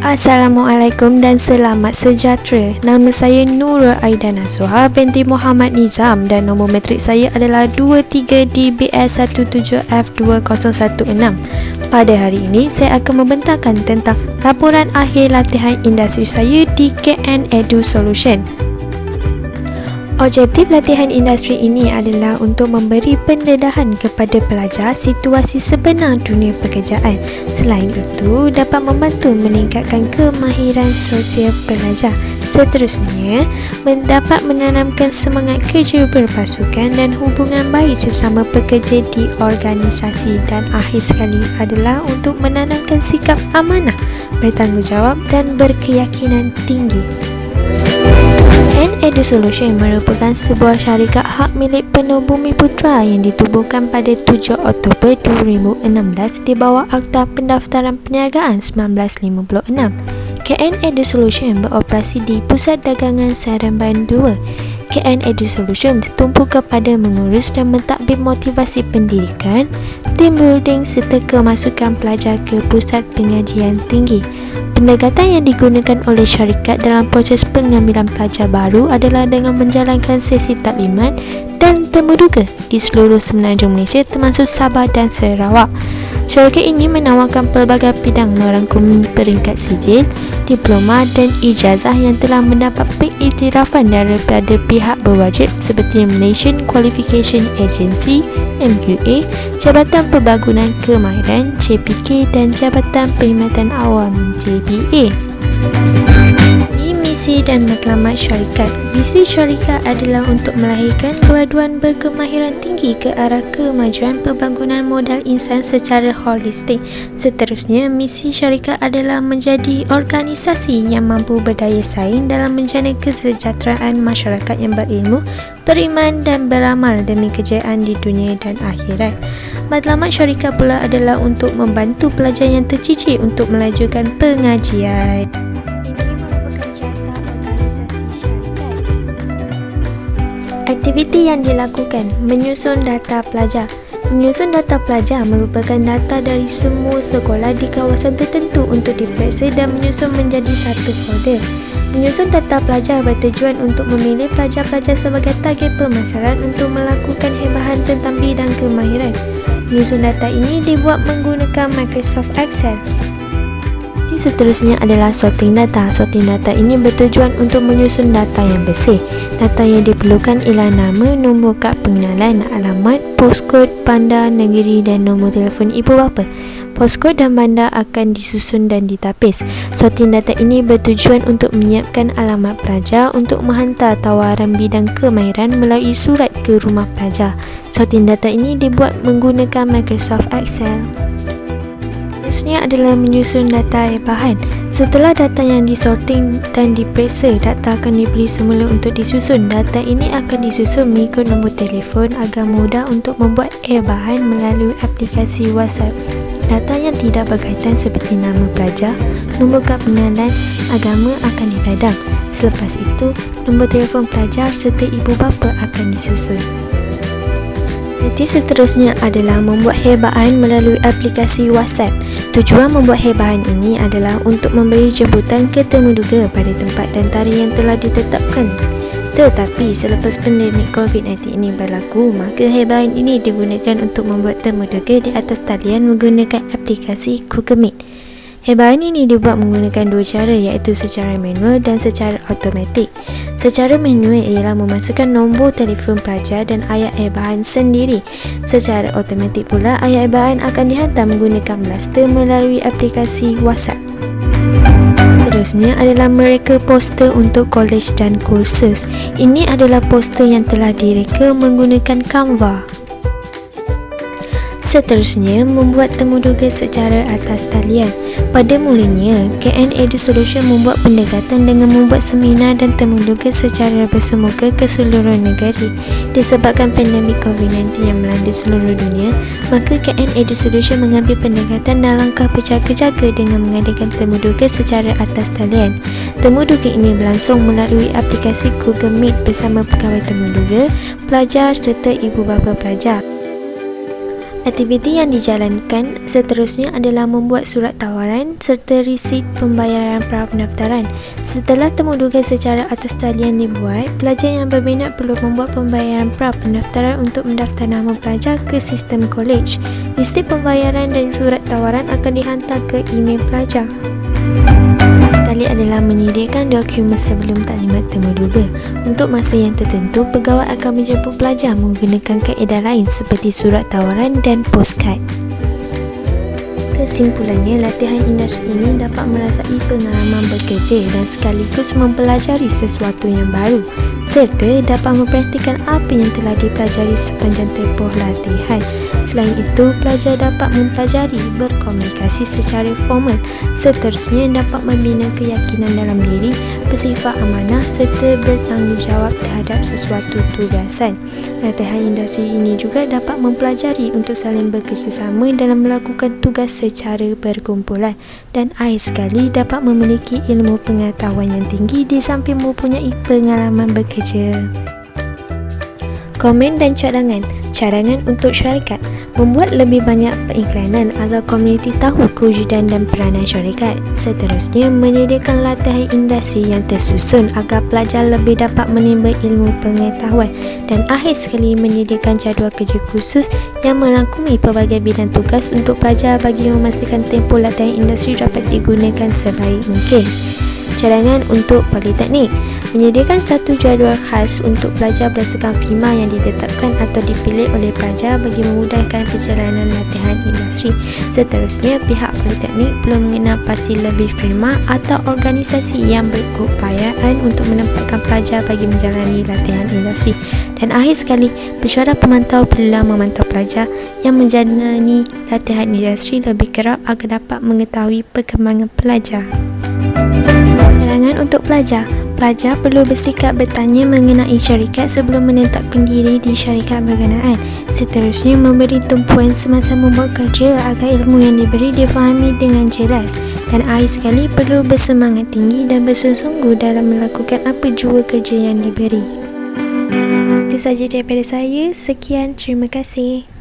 Assalamualaikum dan selamat sejahtera. Nama saya Nurul Aida Nasuha binti Muhammad Nizam dan nombor matrik saya adalah 23DBS17F2016. Pada hari ini, saya akan membentangkan tentang laporan akhir latihan industri saya di KN Edu Solution. Objektif latihan industri ini adalah untuk memberi pendedahan kepada pelajar situasi sebenar dunia pekerjaan. Selain itu, dapat membantu meningkatkan kemahiran sosial pelajar. Seterusnya, dapat menanamkan semangat kerja berpasukan dan hubungan baik sesama pekerja di organisasi. Dan akhir sekali adalah untuk menanamkan sikap amanah, bertanggungjawab dan berkeyakinan tinggi. KN Edu Solution merupakan sebuah syarikat hak milik penuh Bumiputra yang ditubuhkan pada 7 Oktober 2016 di bawah Akta Pendaftaran Perniagaan 1956. KN Edu Solution beroperasi di Pusat Dagangan Seremban 2. KN Edu Solution tertumpu kepada mengurus dan mentadbir motivasi pendidikan, team building serta kemasukan pelajar ke pusat pengajian tinggi. Pendekatan yang digunakan oleh syarikat dalam proses pengambilan pelajar baru adalah dengan menjalankan sesi taklimat dan temuduga di seluruh semenanjung Malaysia termasuk Sabah dan Sarawak. Syarikat ini menawarkan pelbagai bidang merangkum peringkat sijil, diploma dan ijazah yang telah mendapat pengiktirafan daripada pihak berwajib seperti Malaysian Qualification Agency MQA, Jabatan Pembangunan Kemahiran JPK dan Jabatan Perkhidmatan Awam JPA. Misi dan matlamat syarikat. Visi syarikat adalah untuk melahirkan graduan berkemahiran tinggi ke arah kemajuan pembangunan modal insan secara holistik. Seterusnya, misi syarikat adalah menjadi organisasi yang mampu berdaya saing dalam menjana kesejahteraan masyarakat yang berilmu, beriman dan beramal demi kejayaan di dunia dan akhirat. Matlamat syarikat pula adalah untuk membantu pelajar yang tercicir untuk melajukan pengajian. Aktiviti yang dilakukan: menyusun data pelajar. Menyusun data pelajar merupakan data dari semua sekolah di kawasan tertentu untuk diperiksa dan menyusun menjadi satu folder. Menyusun data pelajar bertujuan untuk memilih pelajar-pelajar sebagai target pemasaran untuk melakukan hebahan tentang bidang kemahiran. Menyusun data ini dibuat menggunakan Microsoft Excel. Seterusnya adalah sorting data. Sorting data ini bertujuan untuk menyusun data yang bersih. Data yang diperlukan ialah nama, nombor kad pengenalan, alamat, postcode, bandar, negeri dan nombor telefon ibu bapa. Postcode dan bandar akan disusun dan ditapis. Sorting data ini bertujuan untuk menyiapkan alamat pelajar untuk menghantar tawaran bidang kemahiran melalui surat ke rumah pelajar. Sorting data ini dibuat menggunakan Microsoft Excel. Seterusnya adalah menyusun data bahan. Setelah data yang disorting dan diperiksa, data akan diberi semula untuk disusun. Data ini akan disusun mengikut nombor telefon agar mudah untuk membuat bahan melalui aplikasi WhatsApp. Data yang tidak berkaitan seperti nama pelajar, nombor kad pengenalan, agama akan diradang. Selepas itu, nombor telefon pelajar serta ibu bapa akan disusun. Seterusnya adalah membuat hebahan melalui aplikasi WhatsApp. Tujuan membuat hebahan ini adalah untuk memberi jemputan ke temuduga pada tempat dan tarikh yang telah ditetapkan. Tetapi selepas pandemik COVID-19 ini berlaku, maka hebahan ini digunakan untuk membuat temuduga di atas talian menggunakan aplikasi Google Meet. Hebahan ini dibuat menggunakan dua cara, iaitu secara manual dan secara automatik. Secara manual ialah memasukkan nombor telefon pelajar dan ayat hebahan sendiri. Secara automatik pula, ayat hebahan akan dihantar menggunakan blaster melalui aplikasi WhatsApp. Seterusnya adalah mereka poster untuk kolej dan kursus. Ini adalah poster yang telah direka menggunakan Canva. Seterusnya, membuat temuduga secara atas talian. Pada mulanya, KN Edu Solution membuat pendekatan dengan membuat seminar dan temuduga secara bersemuka ke seluruh negara. Disebabkan pandemik COVID-19 yang melanda seluruh dunia, maka KN Edu Solution mengambil pendekatan dan langkah berjaga-jaga dengan mengadakan temuduga secara atas talian. Temuduga ini berlangsung melalui aplikasi Google Meet bersama pegawai temuduga, pelajar serta ibu bapa pelajar. Aktiviti yang dijalankan seterusnya adalah membuat surat tawaran serta resit pembayaran pra-pendaftaran. Setelah temu duga secara atas talian dibuat, pelajar yang berminat perlu membuat pembayaran pra-pendaftaran untuk mendaftar nama pelajar ke sistem kolej. Listi pembayaran dan surat tawaran akan dihantar ke email pelajar. Sekali adalah menyediakan dokumen sebelum taklimat temu duga. Untuk masa yang tertentu, pegawai akan menjemput pelajar menggunakan kaedah lain seperti surat tawaran dan postcard. Kesimpulannya, latihan industri ini dapat merasai pengalaman bekerja dan sekaligus mempelajari sesuatu yang baru serta dapat mempraktikkan apa yang telah dipelajari sepanjang tempoh latihan. Selain itu, pelajar dapat mempelajari berkomunikasi secara formal. Seterusnya, dapat membina keyakinan dalam diri, bersifat amanah serta bertanggungjawab terhadap sesuatu tugasan. Latihan industri ini juga dapat mempelajari untuk saling bekerjasama dalam melakukan tugas secara berkumpulan dan akhir sekali dapat memiliki ilmu pengetahuan yang tinggi di samping mempunyai pengalaman bekerja. Komen dan cadangan. Cadangan untuk syarikat. Membuat lebih banyak periklanan agar komuniti tahu kewujudan dan peranan syarikat. Seterusnya, menyediakan latihan industri yang tersusun agar pelajar lebih dapat menimba ilmu pengetahuan. Dan akhir sekali, menyediakan jadual kerja khusus yang merangkumi pelbagai bidang tugas untuk pelajar bagi memastikan tempoh latihan industri dapat digunakan sebaik mungkin. Cadangan untuk politeknik. Menyediakan satu jadual khas untuk pelajar berdasarkan firma yang ditetapkan atau dipilih oleh pelajar bagi memudahkan perjalanan latihan industri. Seterusnya, pihak politeknik perlu mengenal pasti lebih firma atau organisasi yang berkeupayaan untuk menempatkan pelajar bagi menjalani latihan industri. Dan akhir sekali, pensyarah pemantau perlulah memantau pelajar yang menjalani latihan industri lebih kerap agar dapat mengetahui perkembangan pelajar. Cadangan untuk pelajar. Pelajar perlu bersikap bertanya mengenai syarikat sebelum menetapkan diri di syarikat berkenaan. Seterusnya, memberi tumpuan semasa membuat kerja agar ilmu yang diberi difahami dengan jelas. Dan akhir sekali, perlu bersemangat tinggi dan bersungguh-sungguh dalam melakukan apa jua kerja yang diberi. Itu sahaja daripada saya. Sekian, terima kasih.